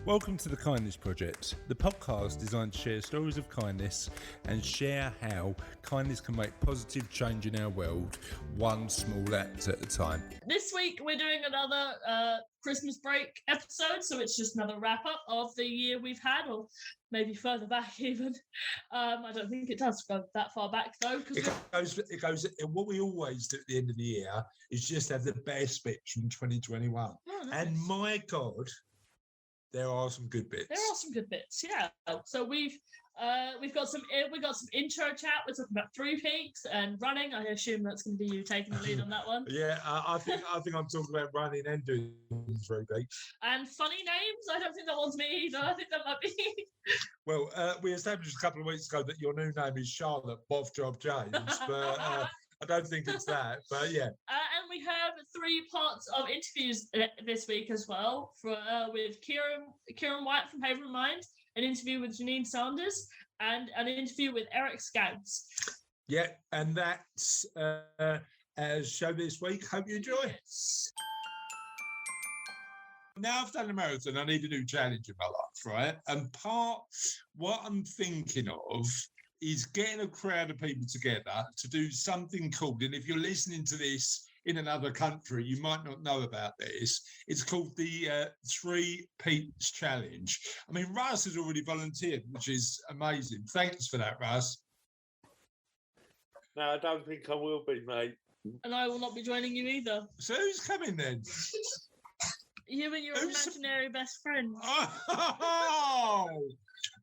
Welcome to the Kindness Project, the podcast designed to share stories of kindness and share how kindness can make positive change in our world, one small act at a time. This week we're doing another Christmas break episode, so it's just another wrap up of the year we've had, or maybe further back even. I don't think it does go that far back though. It goes. What we always do at the end of the year is just have the best bits from 2021. Oh, nice. And my God, there are some good bits. There are some good bits, yeah. So we've got some intro chat. We're talking about Three Peaks and running. I assume that's going to be you taking the lead on that one. Yeah, I think I'm talking about running and doing 3 Peaks. And funny names. I don't think that one's me either. I think that might be. Well, we established a couple of weeks ago that your new name is Charlotte Boff Job James, but I don't think it's that. But yeah. And we have 3 parts of interviews this week as well, with Kieran White from Haven Mind, an interview with Janine Sanders, and an interview with Eric Scouts. Yeah, and that's our show this week. Hope you enjoy. Yes. Now I've done a marathon, I need a new challenge in my life, right? And what I'm thinking of is getting a crowd of people together to do something called, and if you're listening to this in another country, you might not know about this. It's called the 3 Peaks Challenge. I mean, Russ has already volunteered, which is amazing. Thanks for that, Russ. No, I don't think I will be, mate. And I will not be joining you either. So who's coming then? You and your imaginary best friend. Oh,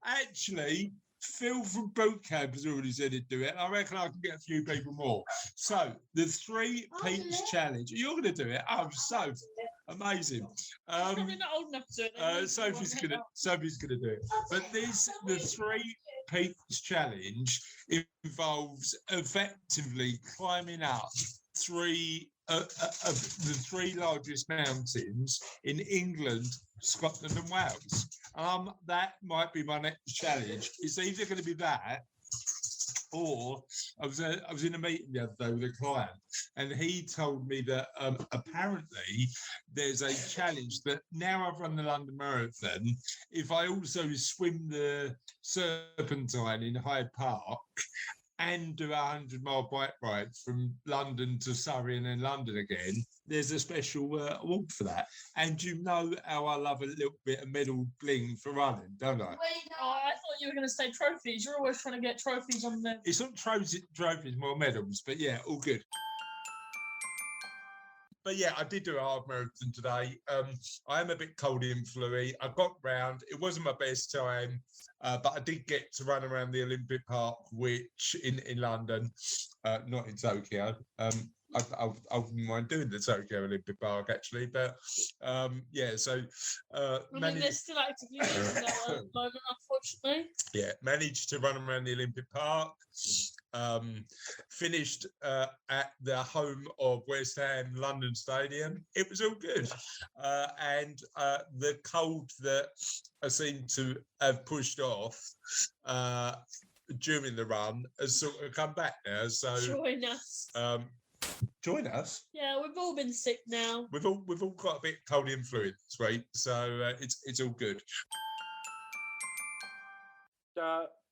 actually, Phil from Boot Camp has already said he'd do it. And I reckon I can get a few people more. So the 3 Peaks Challenge. You're going to do it. Oh, so amazing. Probably not old enough to do it. Sophie's gonna do it. But the 3 Peaks Challenge involves effectively climbing up 3 of the 3 largest mountains in England, Scotland, and Wales. That might be my next challenge. It's either going to be that, or I was in a meeting the other day with a client, and he told me that apparently there's a challenge that now I've run the London Marathon, if I also swim the Serpentine in Hyde Park and do a 100-mile bike ride from London to Surrey and then London again, there's a special award for that. And you know how I love a little bit of medal bling for running, don't I? Oh, I thought you were going to say trophies. You're always trying to get trophies on the... It's not trophies, more medals, but yeah, all good. But yeah, I did do a half marathon today. I am a bit coldy and fluey. I got round. It wasn't my best time, but I did get to run around the Olympic Park, which in London, not in Tokyo. I wouldn't mind doing the Tokyo Olympic Park actually, but yeah. So I mean, they're still actively using that one at the moment, unfortunately. Yeah, managed to run around the Olympic Park. Finished at the home of West Ham London Stadium. It was all good, and the cold that I seem to have pushed off during the run has sort of come back now. So join us. Join us. Yeah, we've all been sick now. We've all got a bit coldy and fluid this week, so it's all good.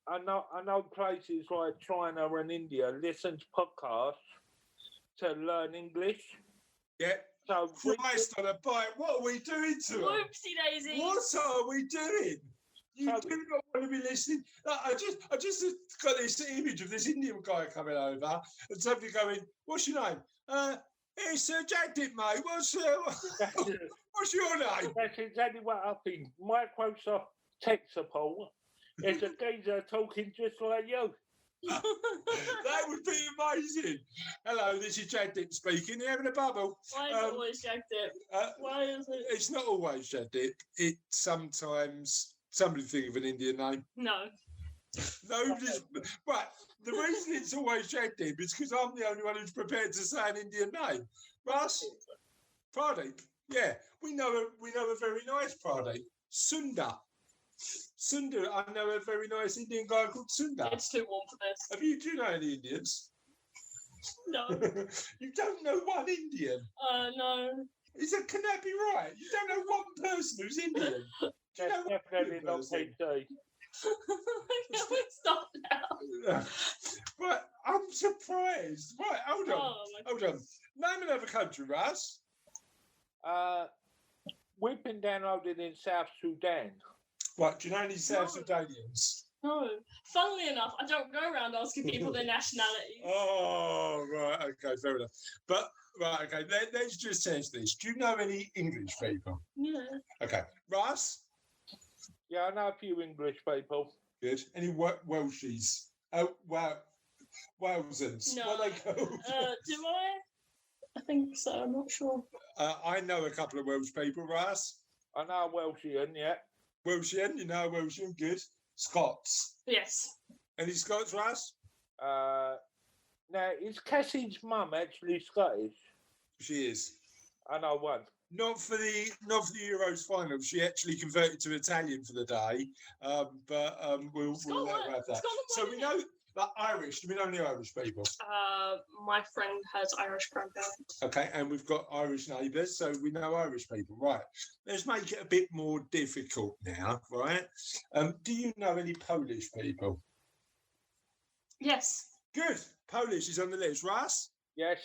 I know places like China and India listen to podcasts to learn English. Yeah. So Christ on a bike, what are we doing to them? Whoopsie daisy. What are we doing? You do not want to be listening. I just got this image of this Indian guy coming over and somebody going, "What's your name?" It's Jack Dip, mate. What's your name? That's exactly what I think. Microsoft tech support. It's a geezer talking just like you. That would be amazing. Hello, this is Jack Dip speaking. You having a bubble? Why is it always Jack Dip? Why is it? It's not always Jack Dip. It's sometimes somebody think of an Indian name. No. Nobody's. Right. The reason it's always Jack Dip is because I'm the only one who's prepared to say an Indian name. Russ? Pradeep. Yeah. We know a very nice Pradeep. Sundar. Sundar, I know a very nice Indian guy called Sundar. It's too warm for this. Do you know any Indians? No. You don't know one Indian? No. Can that be right? You don't know one person who's Indian? Do you know getting on person. PT. Can we stop now? Right, I'm surprised. Right, hold on. Oh, my Hold on. Name another country, Russ. We've been downloaded in South Sudan. Right, do you know any South No. Sudanians? No. Funnily enough, I don't go around asking people their nationalities. Oh, right, okay, fair enough. But, right, okay, let's just test this. Do you know any English people? Yeah. Okay, Russ? Yeah, I know a few English people. Good. Any Welshies? Oh, wow. Walesans. No. What are they called? Do I? I think so. I'm not sure. I know a couple of Welsh people, Russ. I know a Welshian, yeah. Welshian, you know a Welshian, good. Scots. Yes. Any Scots, Russ? Now, is Cassie's mum actually Scottish? She is. I know one. Not for the Euros final. She actually converted to Italian for the day, but we'll let her have that. So we know that Irish. Do we know any Irish people? My friend has Irish grandparents. Okay, and we've got Irish neighbours, so we know Irish people. Right. Let's make it a bit more difficult now, right? Do you know any Polish people? Yes. Good. Polish is on the list. Russ? Yes.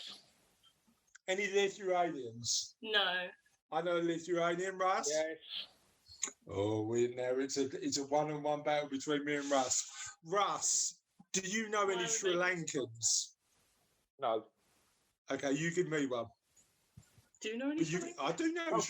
Any Lithuanians? No. I know a Lithuanian, Russ. Yes. Oh, it's a one-on-one battle between me and Russ. Russ, do you know any No, Sri mate. Lankans? No. Okay, you give me one. Do you know any? I do know.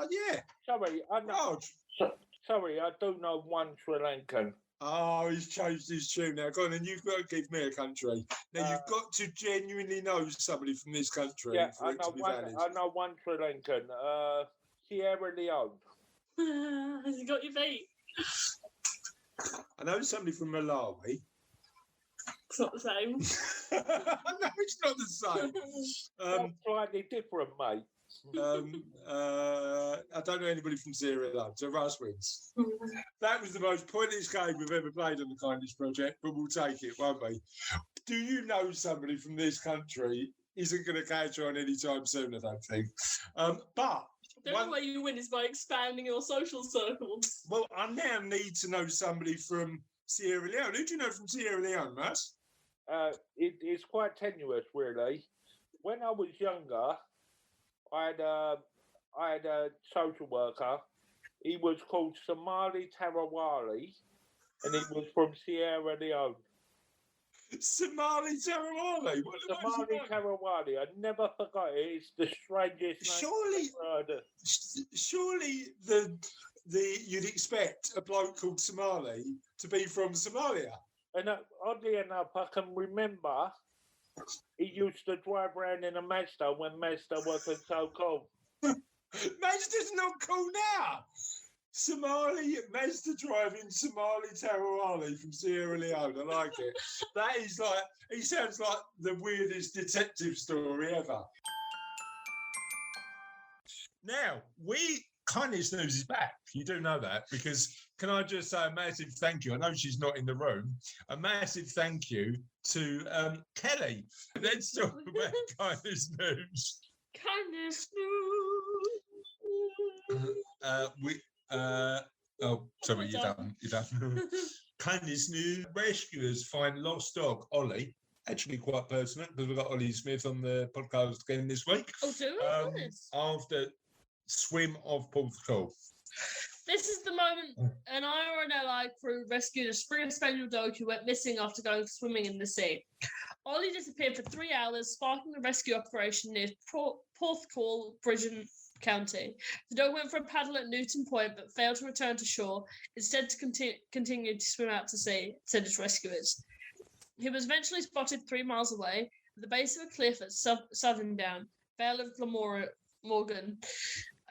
Yeah. Sorry, I know. Raj. Sorry, I do know one Sri Lankan. Oh, he's changed his tune now. Go on, and you've got to give me a country. Now you've got to genuinely know somebody from this country. Yeah, for I it to know be one. valid. I know one Sri Lankan. Sierra Leone. Has he got your feet? I know somebody from Malawi. It's not the same. No, it's not the same. That's slightly different, mate. I don't know anybody from Sierra Leone, so Russ wins. That was the most pointless game we've ever played on the Kindness Project, but we'll take it, won't we? Do you know somebody from this country? Isn't going to catch on anytime soon, I don't think. But The only way you win is by expanding your social circles. well, I now need to know somebody from Sierra Leone. Who do you know from Sierra Leone, Russ? It's quite tenuous, really. When I was younger, I had a social worker. He was called Somali Tarawali, and he was from Sierra Leone. Somali Tarawali. What the Somali fuck's that? Tarawali. I never forgot it. It's the strangest name Surely, I've heard. surely you'd expect a bloke called Somali to be from Somalia. And oddly enough, I can remember he used to drive around in a Mazda when Mazda wasn't so cool. Mazda's not cool now. Somali Mazda driving Somali Tarawali from Sierra Leone. I like it. That is like, he sounds like the weirdest detective story ever. Now, Kindness News is back. You do know that, because can I just say a massive thank you? I know she's not in the room. A massive thank you to Kelly. Let's talk about Kindness News. Kindness news. Sorry, you're done. Kindness News. Rescuers find lost dog, Ollie. Actually quite personal, because we've got Ollie Smith on the podcast again this week. Oh, do we? Nice. After swim off Portugal. This is the moment an IRNLI crew rescued a Springer Spaniel dog who went missing after going swimming in the sea. Ollie disappeared for 3 hours, sparking a rescue operation near Porthcawl, Bridgen County. The dog went for a paddle at Newton Point but failed to return to shore, instead to continue to swim out to sea, said its rescuers. He was eventually spotted 3 miles away at the base of a cliff at Southerndown, Vale of Glamorgan,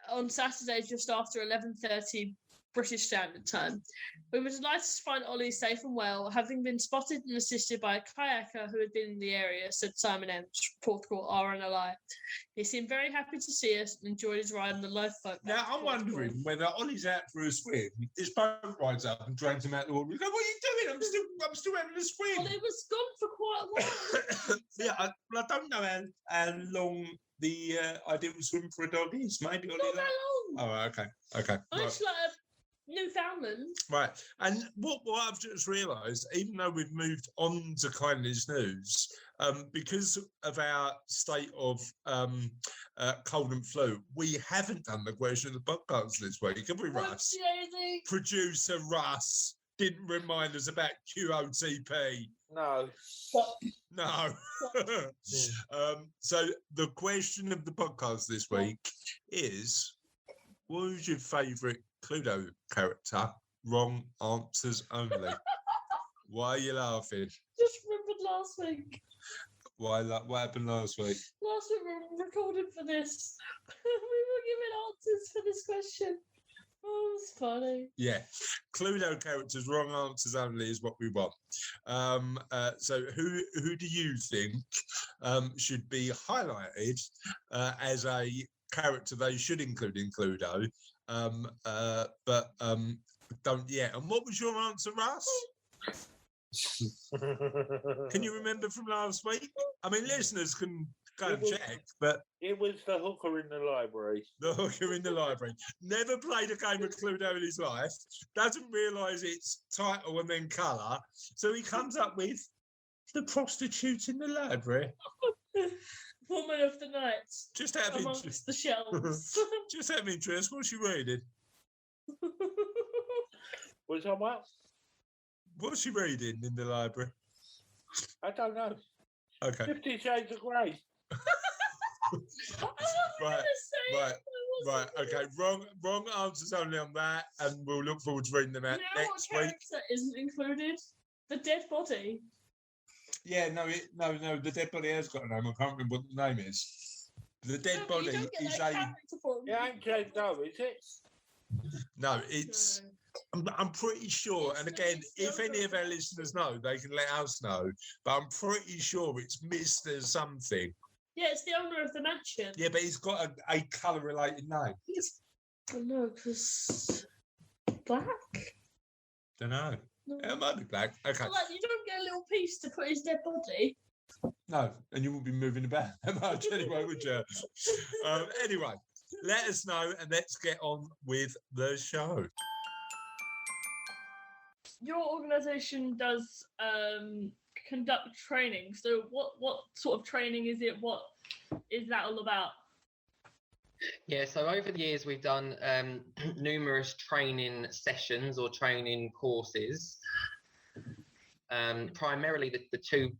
on Saturday just after 11:30 British Standard Time. We were delighted to find Ollie safe and well, having been spotted and assisted by a kayaker who had been in the area, said Simon Ems, Porthcawl RNLI. He seemed very happy to see us and enjoyed his ride on the lifeboat. Now, I'm wondering whether Ollie's out for a swim, his boat rides up and drags him out the water. We go, what are you doing? I'm still having a swim. Ollie was gone for quite a while. Yeah, I don't know how long the ideal swim for a dog is. Maybe Ollie. Not that long. Oh, okay. It's like Newfoundland. Right. And what I've just realised, even though we've moved on to kindness news, because of our state of cold and flu, we haven't done the question of the podcast this week, have we, Russ? Whoopsie-daisy. Producer Russ didn't remind us about QOTP. No. No. So the question of the podcast this week is, who's your favourite Cluedo character? Wrong answers only. Why are you laughing? Just remembered last week. What happened last week? Last week we were recording for this. We were giving answers for this question. Oh, it's funny. Yeah, Cluedo characters, wrong answers only is what we want. So who do you think should be highlighted as a character they should include in Cluedo, but don't yet? And what was your answer, Russ? Can you remember from last week? I mean, listeners can go and check, but It was the hooker in the library. the hooker in the library never played a game of Cluedo in his life, doesn't realise its title and then colour, so he comes up with the prostitute in the library. Woman of the night Just out of interest. amongst the shelves. Just out of interest, what's she reading? Was that what? What's she reading in the library? I don't know. Okay, 50 Shades of Grey. right, right. Okay, wrong answers only on that, and we'll look forward to reading them out You know what next week. character isn't included? The dead body. Yeah, no, the dead body has got a name. I can't remember what the name is. The dead No, but you body don't get is that a character for It ain't changed though, is it? no. It's I'm pretty sure, and again, if any of our listeners know, they can let us know. But I'm pretty sure it's Mr. Something. Yeah, it's the owner of the mansion. Yeah, but he's got a colour-related name. Oh no, because black. Don't know. No. It might be black. Okay. Well, like, you don't get a little piece to put his dead body. No, and you won't be moving about that much anyway, would you? Anyway, let us know, and let's get on with the show. Your organisation does conduct training. So what sort of training is it? What is that all about? Yeah, so over the years we've done numerous training sessions or training courses. Primarily the two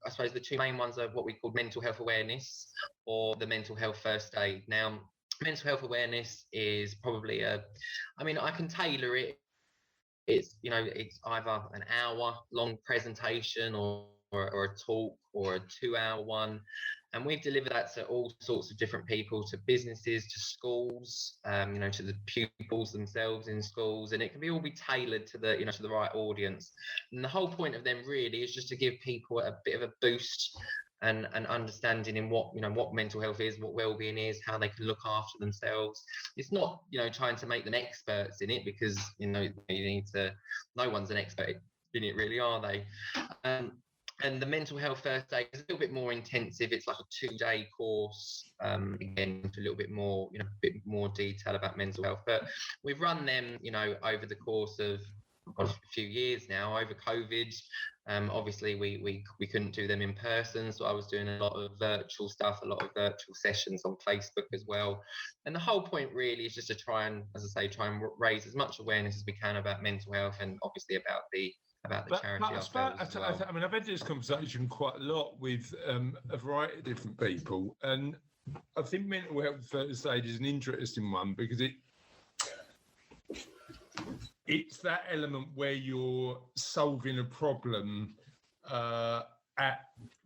main ones are what we call mental health awareness or the mental health first aid. Now, mental health awareness is probably I can tailor it. It's either an hour long presentation or a talk or a 2-hour one. And we've delivered that to all sorts of different people, to businesses, to schools, to the pupils themselves in schools, and it can all be tailored to the, to the right audience. And the whole point of them really is just to give people a bit of a boost and understanding in what mental health is, what well-being is, how they can look after themselves. It's not, trying to make them experts in it, because, you need to, no one's an expert in it really, are they? And the mental health first aid is a little bit more intensive. It's like a 2-day course, again, a little bit more, a bit more detail about mental health. But we've run them, over the course of a few years now. Over COVID, obviously we couldn't do them in person, so I was doing a lot of virtual stuff, a lot of virtual sessions on Facebook as well. And the whole point really is just to try and raise as much awareness as we can about mental health, and obviously about the charity ourselves as well. I mean, I've had this conversation quite a lot with a variety of different people, and I think mental health first aid is an interesting one, because it's that element where you're solving a problem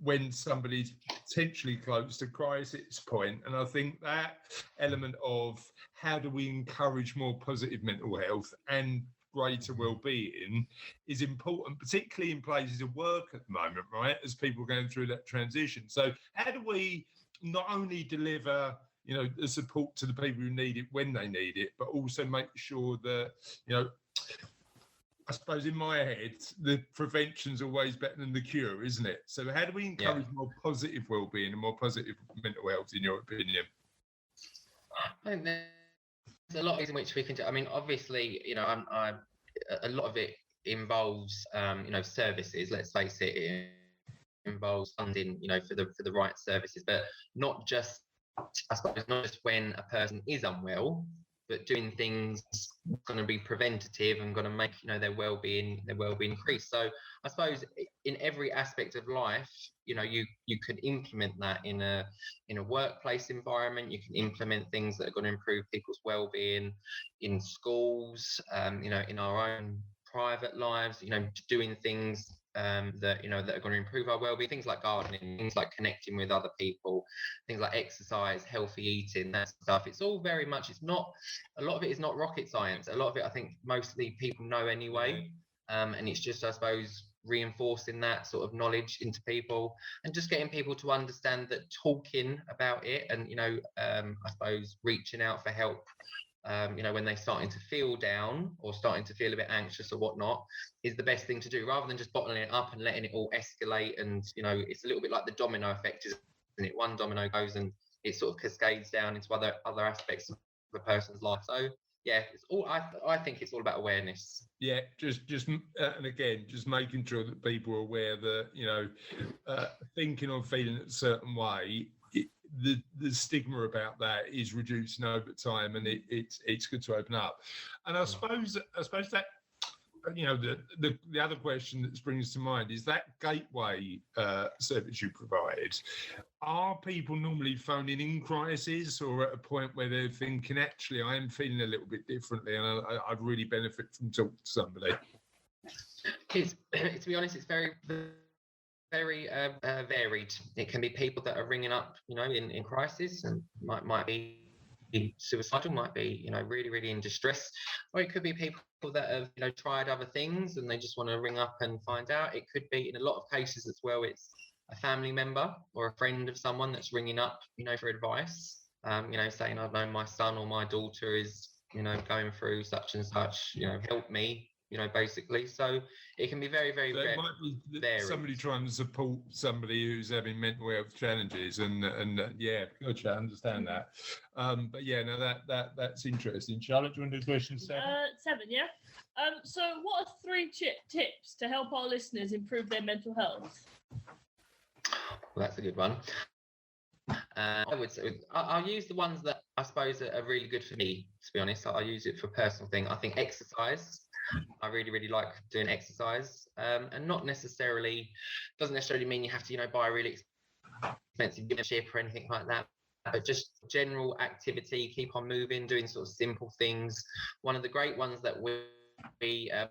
when somebody's potentially close to crisis point. And I think that element of how do we encourage more positive mental health and greater well-being is important, particularly in places of work at the moment, right, as people are going through that transition. So how do we not only deliver the support to the people who need it when they need it, but also make sure that I suppose in my head the prevention's always better than the cure, isn't it? So how do we encourage more positive well-being and more positive mental health, in your opinion? I think there's a lot of ways in which we can do. I mean, obviously, a lot of it involves services. Let's face it, it involves funding, for the right services, but not just, I suppose, not just when a person is unwell, but doing things going to be preventative and going to make their well-being increase. So I suppose in every aspect of life, you can implement that in a workplace environment. You can implement things that are going to improve people's well-being in schools, in our own private lives, doing things that are going to improve our well-being, things like gardening, things like connecting with other people, things like exercise, healthy eating, that stuff. It's all very much, a lot of it is not rocket science. A lot of it, I think, mostly people know anyway, and it's just, I suppose, reinforcing that sort of knowledge into people and just getting people to understand that talking about it and I suppose reaching out for help when they're starting to feel down or starting to feel a bit anxious or whatnot, is the best thing to do, rather than just bottling it up and letting it all escalate. And it's a little bit like the domino effect, isn't it? One domino goes and it sort of cascades down into other aspects of a person's life. So yeah, it's all. I think it's all about awareness. Yeah, just and again, just making sure that people are aware that thinking or feeling a certain way, the stigma about that is reducing over time, and it's good to open up. And I suppose that the other question that springs to mind is that gateway service you provide. Are people normally phoning in crisis, or at a point where they're thinking, actually, I am feeling a little bit differently, and I'd really benefit from talking to somebody? To be honest, it's very varied. It can be people that are ringing up, in crisis, and might be suicidal, might be, really, really in distress, or it could be people that have, tried other things and they just want to ring up and find out. It could be, in a lot of cases as well, it's a family member or a friend of someone that's ringing up, for advice, saying, I know my son or my daughter is, going through such and such, help me. Basically. So it can be very, very varied. Somebody trying to support somebody who's having mental health challenges, and yeah, gotcha, I understand that. But yeah, no, that's interesting. Charlotte, do you want to do question 7? 7, yeah. So what are 3 tips to help our listeners improve their mental health? Well, that's a good one. I would say I'll use the ones that I suppose are really good for me, to be honest. I'll use it for a personal thing. I think exercise. I really, really like doing exercise, and doesn't necessarily mean you have to, buy a really expensive membership or anything like that. But just general activity, keep on moving, doing sort of simple things. One of the great ones that we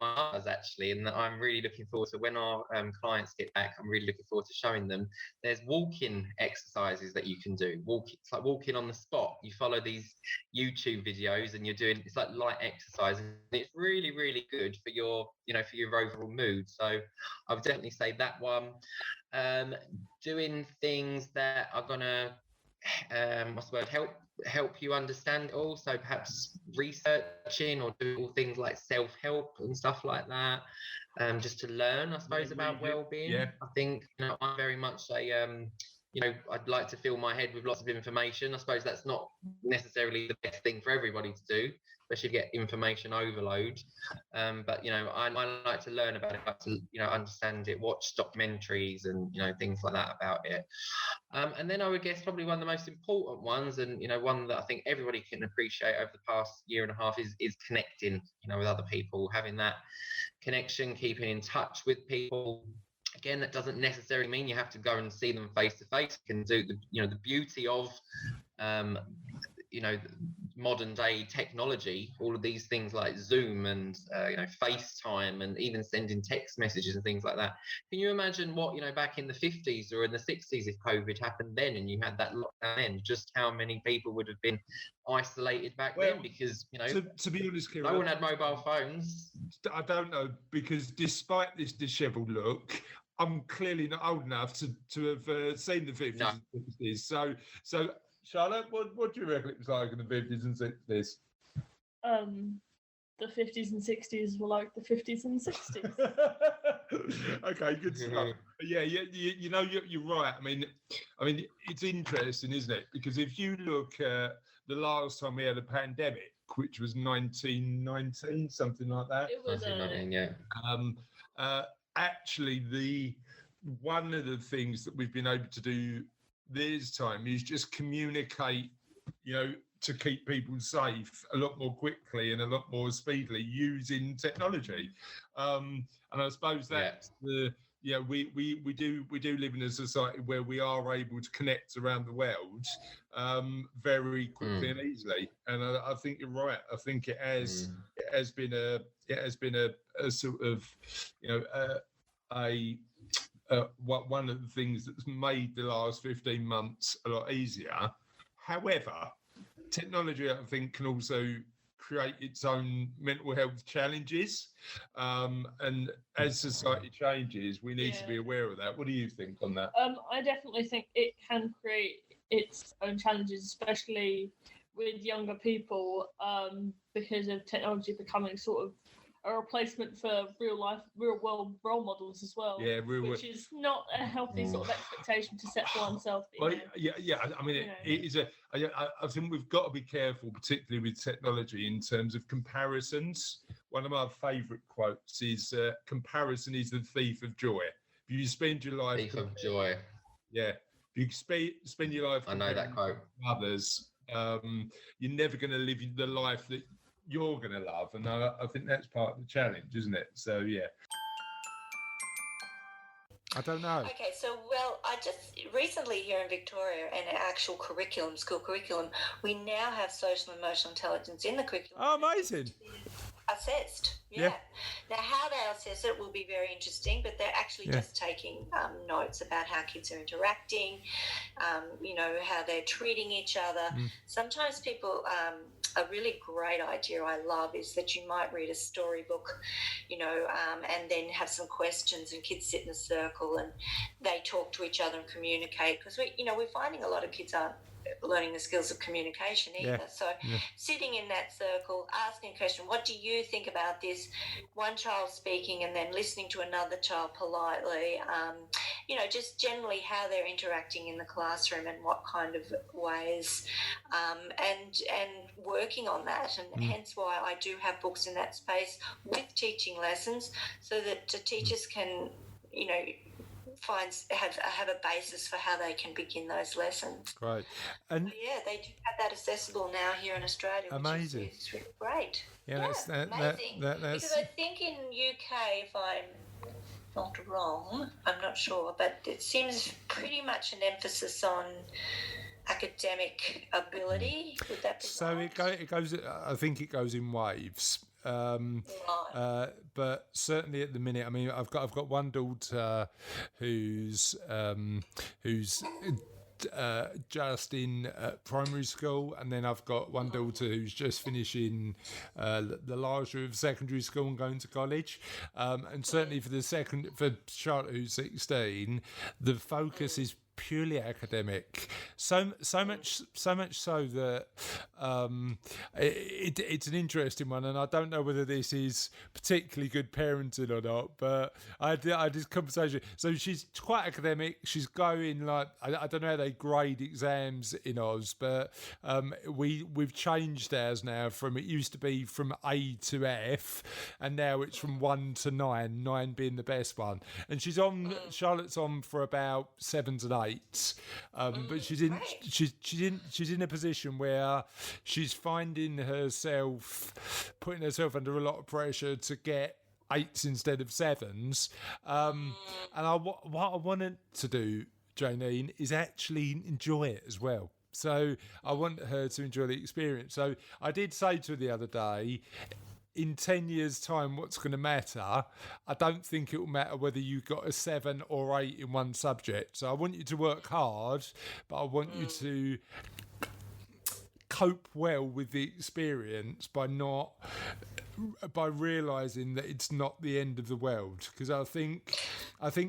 ours actually, and that I'm really looking forward to when our clients get back, I'm really looking forward to showing them. There's walking exercises that you can do. It's like walking on the spot. You follow these YouTube videos and you're doing, it's like light exercise, and it's really, really good for your for your overall mood. So I would definitely say that one. Doing things that are gonna help you understand, also perhaps researching or doing things like self-help and stuff like that, just to learn, I suppose, about well-being. I think I'm very much I'd like to fill my head with lots of information. I suppose that's not necessarily the best thing for everybody to do, especially get information overload. But I like to learn about it, I like to understand it, watch documentaries and things like that about it. And then I would guess probably one of the most important ones, and one that I think everybody can appreciate over the past year and a half, is connecting with other people, having that connection, keeping in touch with people. Again, that doesn't necessarily mean you have to go and see them face to face. You can do the beauty of modern day technology, all of these things like Zoom and FaceTime, and even sending text messages and things like that. Can you imagine what back in the 50s or in the 60s, if COVID happened then and you had that lockdown then, just how many people would have been isolated back then? Because to be honest, Kieran, no one had mobile phones. I don't know, because despite this dishevelled look, I'm clearly not old enough to have seen the 50s and 60s. So Charlotte, what do you reckon it was like in the 50s and 60s? The 50s and 60s were like the 50s and 60s. Okay, good stuff. Yeah, you're right. I mean, it's interesting, isn't it? Because if you look at the last time we had a pandemic, which was 1919, something like that. It was 1919, yeah. Actually, one of the things that we've been able to do this time is just communicate, to keep people safe a lot more quickly and a lot more speedily using technology. And I suppose that's we do live in a society where we are able to connect around the world very quickly and easily. And I think you're right. I think it has been a sort of one of the things that's made the last 15 months a lot easier. However, technology, I think, can also create its own mental health challenges. And as society changes, we need to be aware of that. What do you think on that? I definitely think it can create its own challenges, especially with younger people, because of technology becoming sort of a replacement for real world role models as well. Yeah, which is not a healthy sort of expectation to set for oneself. Well, yeah. I mean, it is I think we've got to be careful, particularly with technology, in terms of comparisons. One of my favourite quotes is, "Comparison is the thief of joy." If you spend your life, thief of joy. Yeah, if you spend your life, I know that quote. Others, you're never going to live the life that you're going to love, and I think that's part of the challenge, isn't it? So yeah. I don't know. Okay, so I just recently here in Victoria, in an actual curriculum, school curriculum, we now have social and emotional intelligence in the curriculum. Oh, amazing! Assessed, yeah. Now, how they assess it will be very interesting, but they're actually just taking notes about how kids are interacting, how they're treating each other. Sometimes people, a really great idea I love is that you might read a storybook, and then have some questions, and kids sit in a circle and they talk to each other and communicate, because we're finding a lot of kids aren't learning the skills of communication either. Sitting in that circle, asking a question, what do you think about this? One child speaking and then listening to another child politely, just generally how they're interacting in the classroom and what kind of ways, and working on that. And hence why I do have books in that space with teaching lessons, so that the teachers can, have a basis for how they can begin those lessons. Great. And they do have that accessible now here in Australia. Amazing. Which is really great. That's amazing. That's because I think in UK, if I'm not wrong, I'm not sure, but it seems pretty much an emphasis on academic ability. Would that be so? Right? It goes. I think it goes in waves. But certainly at the minute, I mean, I've got one daughter who's just in primary school, and then I've got one daughter who's just finishing the larger of secondary school and going to college. And certainly for Charlotte, who's 16, the focus is purely academic, so much so that it's an interesting one, and I don't know whether this is particularly good parenting or not, but I had this conversation. So she's quite academic. She's going I don't know how they grade exams in Oz, but we've changed ours now from, it used to be from A to F, and now it's from 1 to 9, 9 being the best one. And Charlotte's on for about 7s and 8. But she's in a position where she's finding herself, putting herself under a lot of pressure to get 8s instead of 7s. And what I wanted to do, Janine, is actually enjoy it as well. So I want her to enjoy the experience. So I did say to her the other day, in 10 years' time, what's going to matter? I don't think it will matter whether you got a 7 or 8 in one subject. So I want you to work hard, but I want you to cope well with the experience by realizing that it's not the end of the world, because I think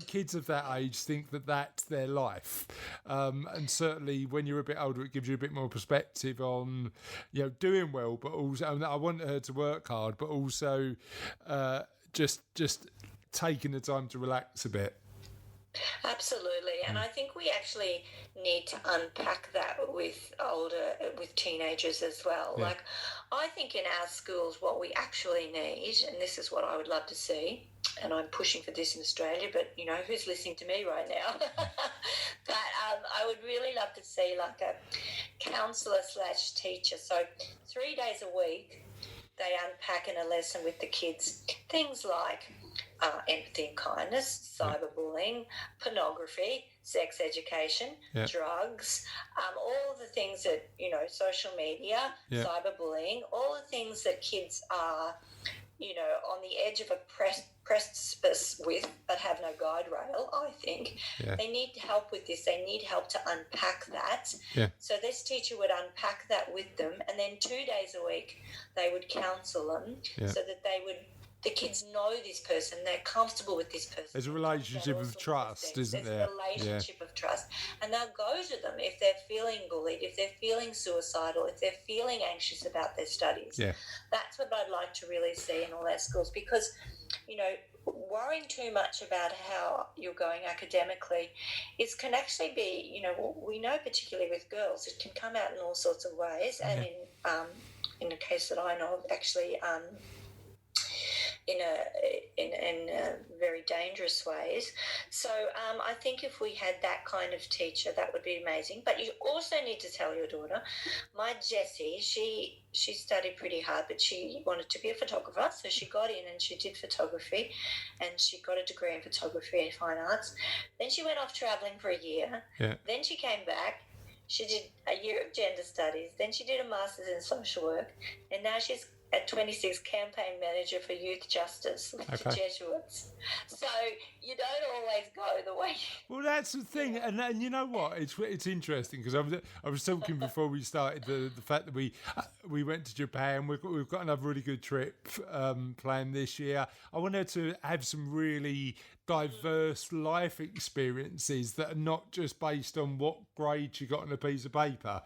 kids of that age think that that's their life, and certainly when you're a bit older, it gives you a bit more perspective on doing well, but also, I want her to work hard, but also just taking the time to relax a bit. Absolutely, and I think we actually need to unpack that with teenagers as well. Yeah. Like, I think in our schools, what we actually need, and this is what I would love to see, and I'm pushing for this in Australia, but you know, who's listening to me right now? But I would really love to see like a counsellor/teacher. So 3 days a week, they unpack in a lesson with the kids things like empathy and kindness, cyberbullying, pornography, sex education, drugs, all the things that, you know, social media, cyberbullying, all the things that kids are, you know, on the edge of a precipice with, but have no guide rail, I think. They need help with this. They need help to unpack that. So this teacher would unpack that with them, and then 2 days a week they would counsel them so that the kids know this person, they're comfortable with this person. There's a relationship of trust, isn't there? There's a relationship of trust. And they'll go to them if they're feeling bullied, if they're feeling suicidal, if they're feeling anxious about their studies. That's what I'd like to really see in all our schools, because, you know, worrying too much about how you're going academically can actually be, you know, we know particularly with girls, it can come out in all sorts of ways. And in the case that I know of, actually, in very dangerous ways. So I think if we had that kind of teacher, that would be amazing. But you also need to tell your daughter, my Jessie, she studied pretty hard, but she wanted to be a photographer, so she got in and she did photography, and she got a degree in photography and fine arts. Then she went off travelling for a year. Then she came back. She did a year of gender studies. Then she did a master's in social work, and now she's at 26 campaign manager for youth justice with the Jesuits. So you don't always go the way. Well, that's the thing, and you know what? It's interesting because I was talking before we started the fact that we went to Japan. We've got another really good trip planned this year. I wanted to have some really diverse life experiences that are not just based on what grade you got on a piece of paper,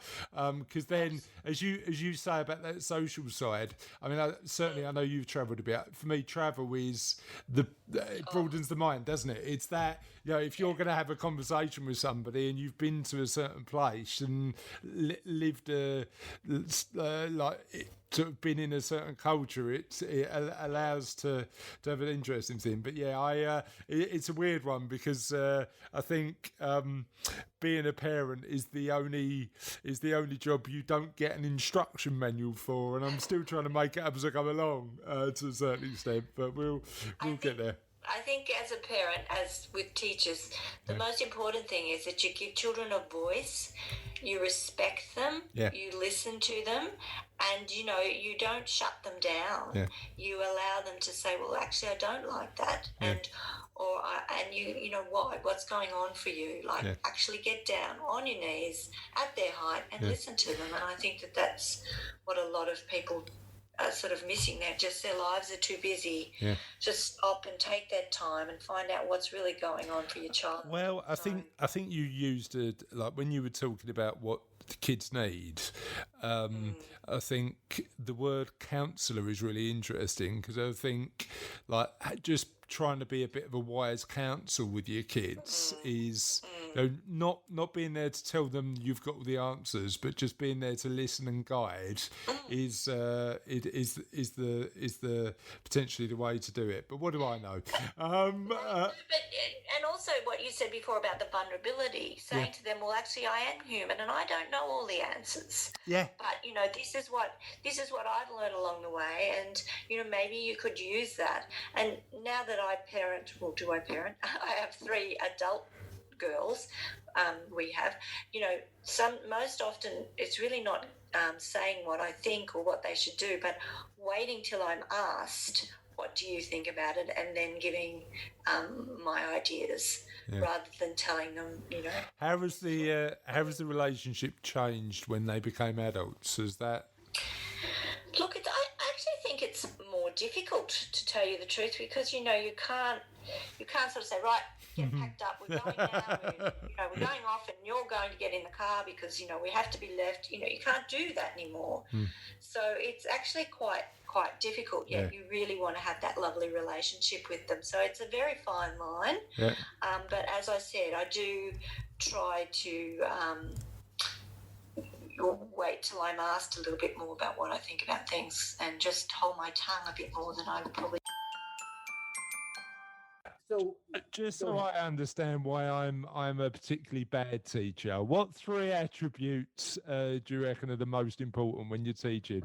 because then as you say about that social side, I mean, I know you've travelled a bit. For me, travel is it broadens the mind, doesn't it? It's that, you know, if you're going to have a conversation with somebody and you've been to a certain place and lived sort of been in a certain culture, it allows to have an interesting thing. But it's a weird one because I think being a parent is the only job you don't get an instruction manual for, and I'm still trying to make it up as I go along to a certain extent. But we'll get there. I think as a parent, as with teachers, the most important thing is that you give children a voice, you respect them, you listen to them, and, you know, you don't shut them down. You allow them to say, well, actually, I don't like that. And you know, what's going on for you? Like, actually get down on your knees at their height and listen to them. And I think that that's what a lot of people are sort of missing. Their lives are too busy. Just stop and take that time and find out what's really going on for your child. Well, I think you used it, like when you were talking about what the kids need. I think the word counsellor is really interesting, because I think like just trying to be a bit of a wise counsel with your kids is, you know, not being there to tell them you've got all the answers, but just being there to listen and guide is the potentially the way to do it. But what do I know? And also what you said before about the vulnerability, saying to them, well, actually, I am human and I don't know all the answers. But, you know, this is what I've learned along the way, and, you know, maybe you could use that. And now that I parent, I have 3 adult girls. We have, you know, most often it's really not saying what I think or what they should do, but waiting till I'm asked, what do you think about it, and then giving my ideas rather than telling them, you know. How has the relationship changed when they became adults? Is that? Look, I actually think it's more difficult, to tell you the truth, because, you know, you can't sort of say, right, get packed up. We're going now. We're going off, and you're going to get in the car because we have to be left. You can't do that anymore. So it's actually quite difficult. Yet you really want to have that lovely relationship with them. So it's a very fine line. Yeah. But as I said, I do try to wait till I'm asked a little bit more about what I think about things, and just hold my tongue a bit more than I would probably. So just so I understand why I'm a particularly bad teacher, what 3 attributes do you reckon are the most important when you're teaching?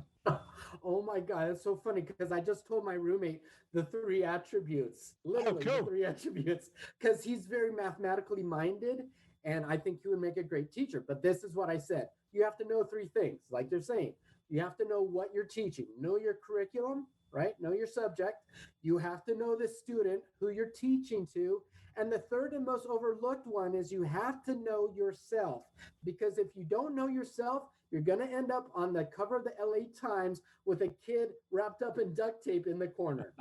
Oh my God, that's so funny because I just told my roommate the 3 attributes, literally cool. the 3 attributes, because he's very mathematically minded, and I think he would make a great teacher. But this is what I said. You have to know 3 things, like they're saying. You have to know what you're teaching, know your curriculum, right? Know your subject. You have to know the student who you're teaching to. And the third and most overlooked one is you have to know yourself, because if you don't know yourself, you're going to end up on the cover of the LA Times with a kid wrapped up in duct tape in the corner.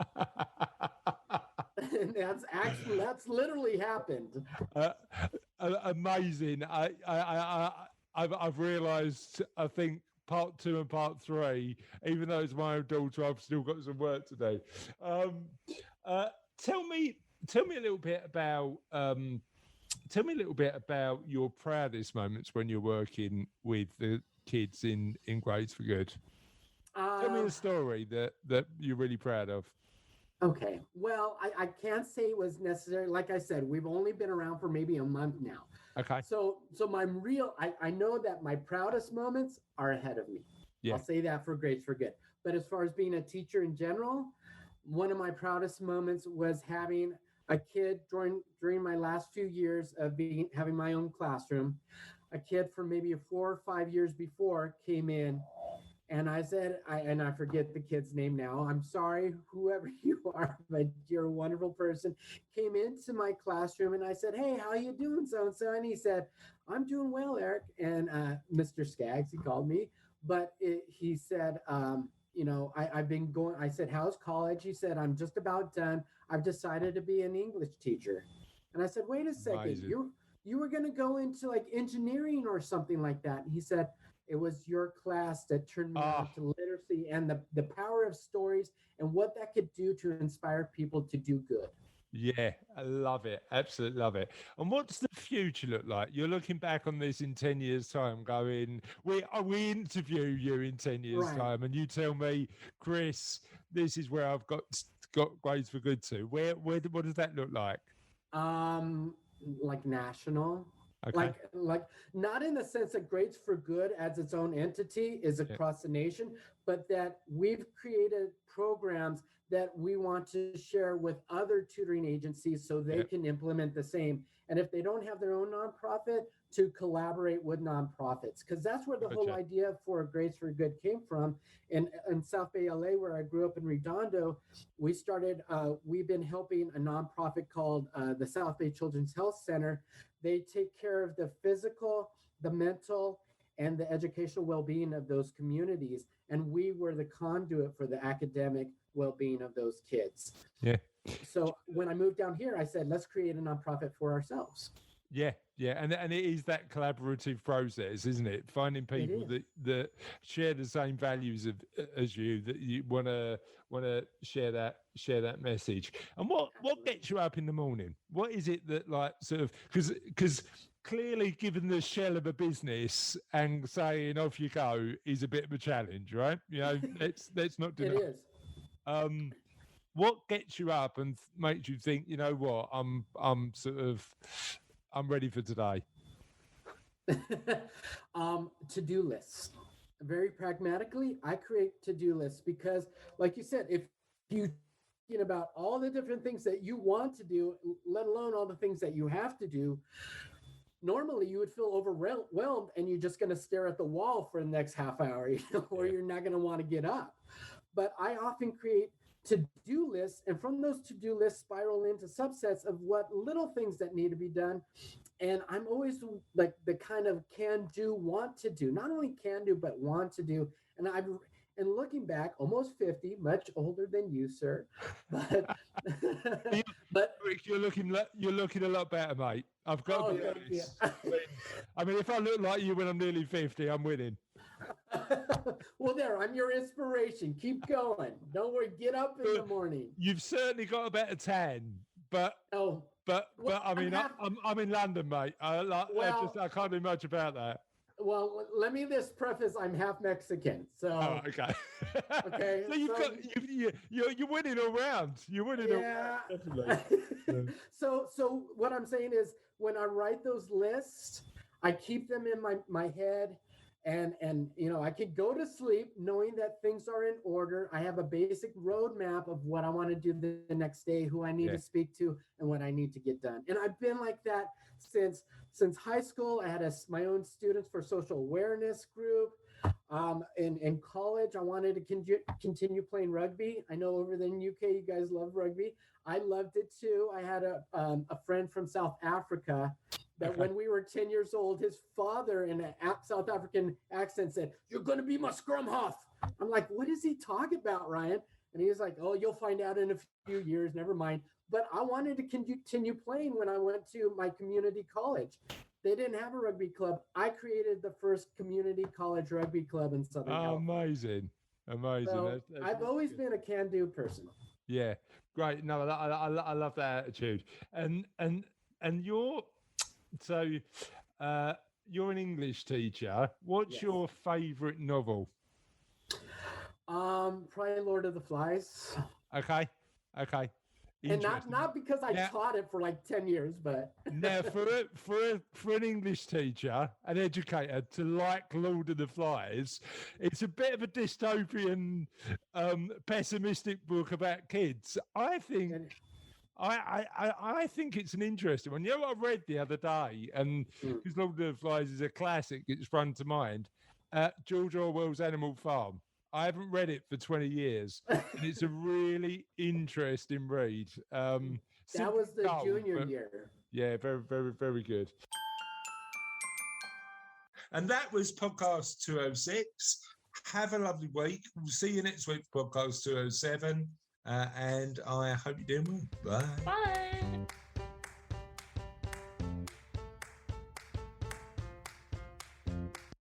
And that's literally happened. Amazing. I've realised, I think, part 2 and part 3, even though it's my own daughter, I've still got some work to do. Tell me a little bit about your proudest moments when you're working with the kids in Grades for Good. Tell me a story that you're really proud of. Okay. Well, I can't say it was necessary. Like I said, we've only been around for maybe a month now. Okay. So I know that my proudest moments are ahead of me. Yeah. I'll say that for Grades for Good. But as far as being a teacher in general, one of my proudest moments was having a kid during my last few years of having my own classroom. A kid from maybe 4 or 5 years before came in, and I said, I forget the kid's name now. I'm sorry, whoever you are, but you're a wonderful person. Came into my classroom, and I said, hey, how you doing, so-and-so? And he said, I'm doing well, Eric. And Mr. Skaggs, he called me. But he said, I've been going. I said, how's college? He said, I'm just about done. I've decided to be an English teacher. And I said, wait a second, Amazing. you were going to go into like engineering or something like that. And he said, it was your class that turned me on to literacy and the power of stories and what that could do to inspire people to do good. Yeah, I love it. Absolutely love it. And what's the future look like? You're looking back on this in 10 years' time going, we interview you in 10 years' time and you tell me, Chris, this is where I've got Grades for Good to. What does that look like? Like national. Okay. Like not in the sense that Grades for Good as its own entity is across the nation, but that we've created programs that we want to share with other tutoring agencies so they can implement the same. And if they don't have their own nonprofit, to collaborate with nonprofits, because that's where the whole idea for Grades for Good came from. In South Bay LA, where I grew up in Redondo, we've been helping a nonprofit called the South Bay Children's Health Center. They take care of the physical, the mental, and the educational well-being of those communities. And we were the conduit for the academic well-being of those kids. Yeah. So when I moved down here, I said, let's create a nonprofit for ourselves. Yeah, and it is that collaborative process, isn't it? Finding people that share the same values as you, that you want to share that message. And what gets you up in the morning? What is it that, like, sort of, because clearly, given the shell of a business and saying off you go is a bit of a challenge, right? You know, let's not do that. It is. What gets you up and makes you think, you know what, I'm ready for today? To-do lists. Very pragmatically, I create to-do lists because, like you said, if you thinking about all the different things that you want to do, let alone all the things that you have to do, normally you would feel overwhelmed and you're just going to stare at the wall for the next half hour, or you're not going to want to get up. But I often create to-do lists, and from those to-do lists spiral into subsets of what little things that need to be done. And I'm always like the kind of can do, want to do, not only can do, but want to do. And looking back, almost 50, much older than you, sir. But you're looking a lot better, mate. I've got to be thank you. honest. I mean, if I look like you when I'm nearly 50, I'm winning. Well, there, I'm your inspiration. Keep going. Don't worry. Get up in the morning. You've certainly got a better tan, but I mean, I'm in London, mate. I can't do much about that. Well, let me just preface: I'm half Mexican, so. Oh, okay. Okay. So you're winning all round. You're winning all round, definitely. So what I'm saying is, when I write those lists, I keep them in my head, and I can go to sleep knowing that things are in order. I have a basic roadmap of what I want to do the next day, who I need to speak to, and what I need to get done. And I've been like that since high school. I had my own Students for Social Awareness group. In college, I wanted to continue playing rugby. I know over there in UK, you guys love rugby. I loved it too. I had a friend from South Africa that when we were 10 years old, his father in an South African accent said, "You're going to be my scrum half." I'm like, what is he talking about, Ryan? And he was like, "Oh, you'll find out in a few years. Never mind." But I wanted to continue playing when I went to my community college. They didn't have a rugby club. I created the first community college rugby club in Southern California. Amazing. So I've always been a can-do person. Yeah, great. No, I love that attitude. And you're you're an English teacher. What's your favourite novel? Probably Lord of the Flies. Okay. And not because I taught it for like 10 years, but now for an English teacher, an educator, to like Lord of the Flies, it's a bit of a dystopian, pessimistic book about kids. I think it's an interesting one. You know what I read the other day, and because Lord of the Flies is a classic, it's sprung to mind. George Orwell's Animal Farm. I haven't read it for 20 years, and it's a really interesting read. That was the junior year. Yeah, very, very, very good. And that was podcast 206. Have a lovely week. We'll see you next week for podcast 207. And I hope you're doing well. Bye. Bye.